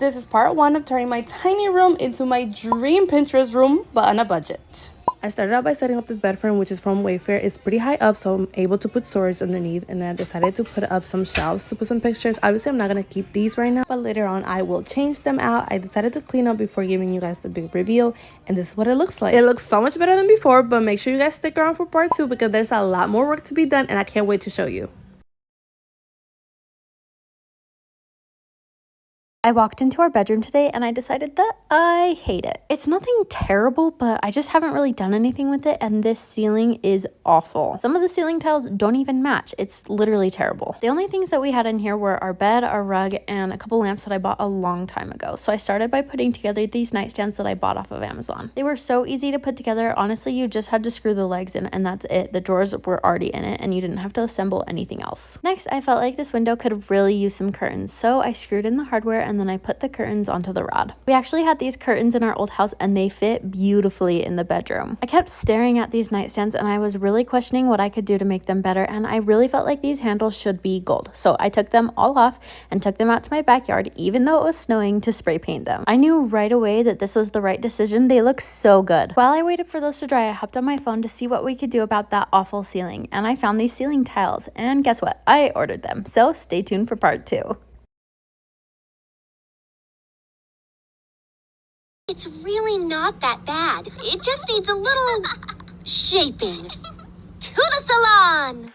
this is part 1 of turning my tiny room into my dream Pinterest room, but on a budget. I started out by setting up this bed frame, which is from Wayfair. It's pretty high up, so I'm able to put storage underneath, and then I decided to put up some shelves to put some pictures. Obviously, I'm not going to keep these right now, but later on, I will change them out. I decided to clean up before giving you guys the big reveal, and this is what it looks like. It looks so much better than before, but make sure you guys stick around for part 2 because there's a lot more work to be done, and I can't wait to show you. I walked into our bedroom today and I decided that I hate it. It's nothing terrible, but I just haven't really done anything with it, and this ceiling is awful. Some of the ceiling tiles don't even match. It's literally terrible. The only things that we had in here were our bed, our rug, and a couple lamps that I bought a long time ago. So I started by putting together these nightstands that I bought off of Amazon. They were so easy to put together. Honestly, you just had to screw the legs in and that's it. The drawers were already in it and you didn't have to assemble anything else. Next, I felt like this window could really use some curtains, so I screwed in the hardware and then I put the curtains onto the rod. We actually had these curtains in our old house and they fit beautifully in the bedroom. I kept staring at these nightstands and I was really questioning what I could do to make them better, and I really felt like these handles should be gold. So I took them all off and took them out to my backyard, even though it was snowing, to spray paint them. I knew right away that this was the right decision. They look so good. While I waited for those to dry, I hopped on my phone to see what we could do about that awful ceiling, and I found these ceiling tiles, and guess what? I ordered them. So stay tuned for part 2. It's really not that bad. It just needs a little shaping. To the salon!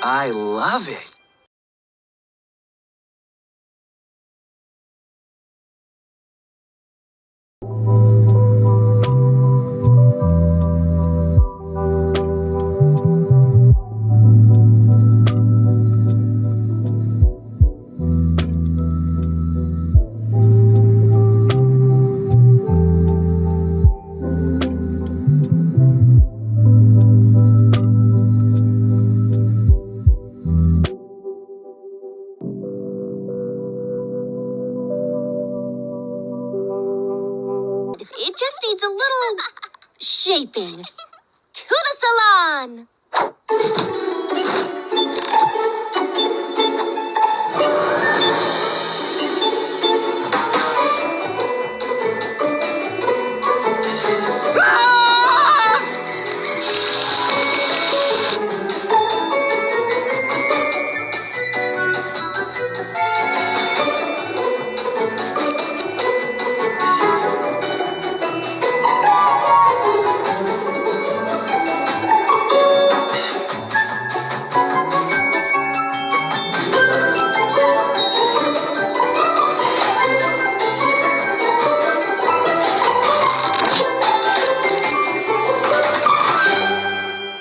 I love it. It just needs a little shaping. To the salon!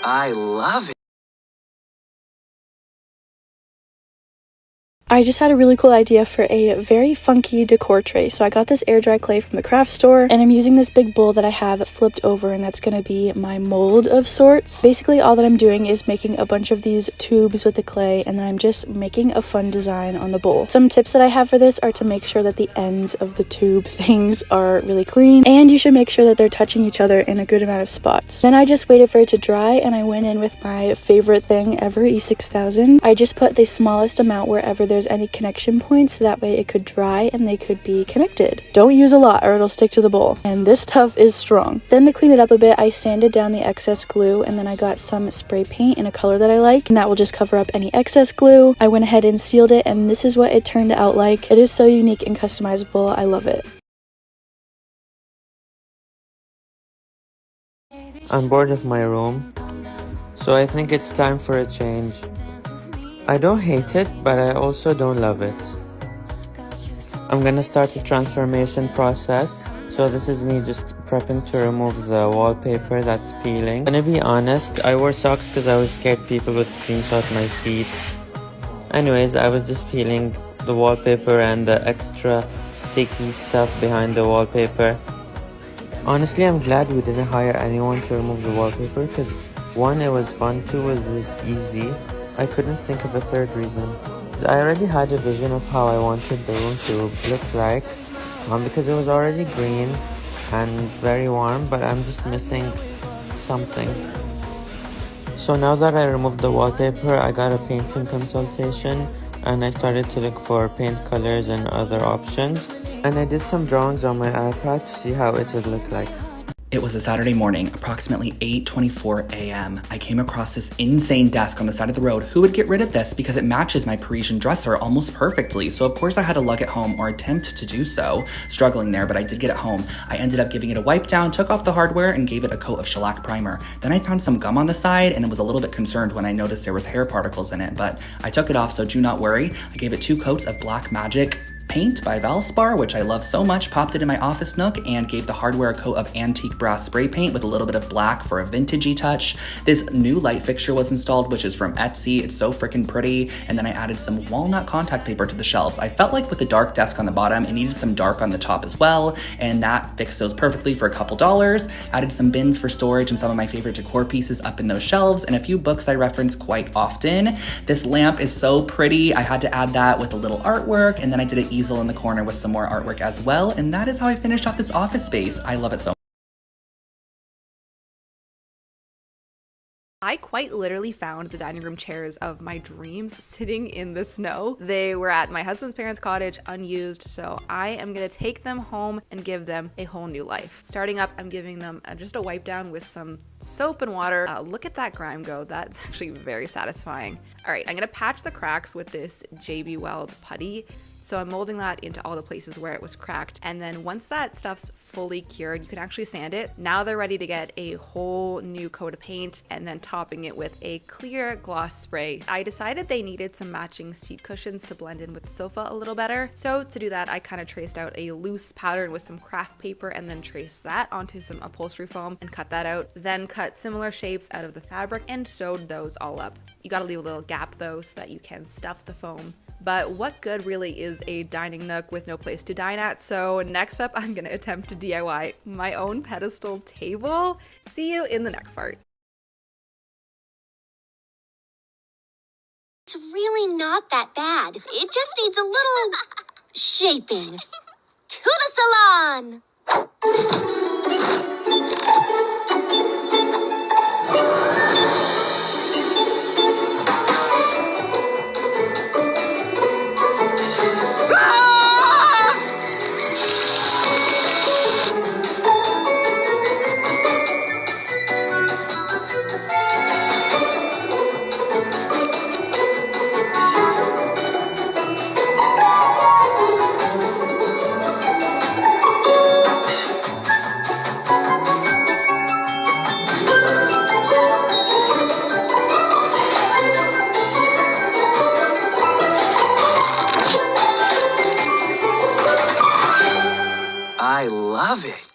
I love it. I just had a really cool idea for a very funky decor tray. So I got this air dry clay from the craft store, and I'm using this big bowl that I have flipped over, and that's going to be my mold of sorts. Basically, all that I'm doing is making a bunch of these tubes with the clay, and then I'm just making a fun design on the bowl. Some tips that I have for this are to make sure that the ends of the tube things are really clean, and you should make sure that they're touching each other in a good amount of spots. Then I just waited for it to dry, and I went in with my favorite thing ever, E6000. I just put the smallest amount wherever there's any connection points, so that way it could dry and they could be connected. Don't use a lot or it'll stick to the bowl, and this stuff is strong. Then to clean it up a bit, I sanded down the excess glue, and then I got some spray paint in a color that I like, and that will just cover up any excess glue. I went ahead and sealed it, and this is what it turned out like. It is so unique and customizable. I love it. I'm bored of my room, so I think it's time for a change. I don't hate it, but I also don't love it. I'm gonna start the transformation process. So this is me just prepping to remove the wallpaper that's peeling. Gonna be honest, I wore socks because I was scared people would screenshot my feet. Anyways, I was just peeling the wallpaper and the extra sticky stuff behind the wallpaper. Honestly, I'm glad we didn't hire anyone to remove the wallpaper because one, it was fun, two, it was easy. I couldn't think of a third reason. I already had a vision of how I wanted the room to look like because it was already green and very warm, but I'm just missing some things. So now that I removed the wallpaper, I got a painting consultation and I started to look for paint colors and other options. And I did some drawings on my iPad to see how it would look like. It was a Saturday morning, approximately 8:24 a.m. I came across this insane desk on the side of the road. Who would get rid of this because it matches my Parisian dresser almost perfectly? So of course I had to lug it home or attempt to do so. Struggling there, but I did get it home. I ended up giving it a wipe down, took off the hardware, and gave it a coat of shellac primer. Then I found some gum on the side and was a little bit concerned when I noticed there was hair particles in it, but I took it off, so do not worry. I gave it 2 coats of Black Magic paint by Valspar, which I love so much, popped it in my office nook, and gave the hardware a coat of antique brass spray paint with a little bit of black for a vintagey touch. This new light fixture was installed, which is from Etsy. It's so freaking pretty. And then I added some walnut contact paper to the shelves. I felt like with the dark desk on the bottom, it needed some dark on the top as well, and that fixed those perfectly for a couple dollars. Added some bins for storage and some of my favorite decor pieces up in those shelves, and a few books I reference quite often. This lamp is so pretty. I had to add that with a little artwork, and then I did an easel in the corner with some more artwork as well, and that is how I finished off this office space. I love it so much. I quite literally found the dining room chairs of my dreams sitting in the snow. They were at my husband's parents' cottage, unused, so I am gonna take them home and give them a whole new life. Starting up, I'm giving them just a wipe down with some soap and water. Look at that grime go. That's actually very satisfying. All right, I'm gonna patch the cracks with this JB Weld putty. So I'm molding that into all the places where it was cracked. And then once that stuff's fully cured, you can actually sand it. Now they're ready to get a whole new coat of paint and then topping it with a clear gloss spray. I decided they needed some matching seat cushions to blend in with the sofa a little better. So to do that, I kind of traced out a loose pattern with some craft paper and then traced that onto some upholstery foam and cut that out. Then cut similar shapes out of the fabric and sewed those all up. You gotta leave a little gap though so that you can stuff the foam. But what good really is a dining nook with no place to dine at? So next up, I'm gonna attempt to DIY my own pedestal table. See you in the next part. It's really not that bad. It just needs a little shaping. To the salon! I love it.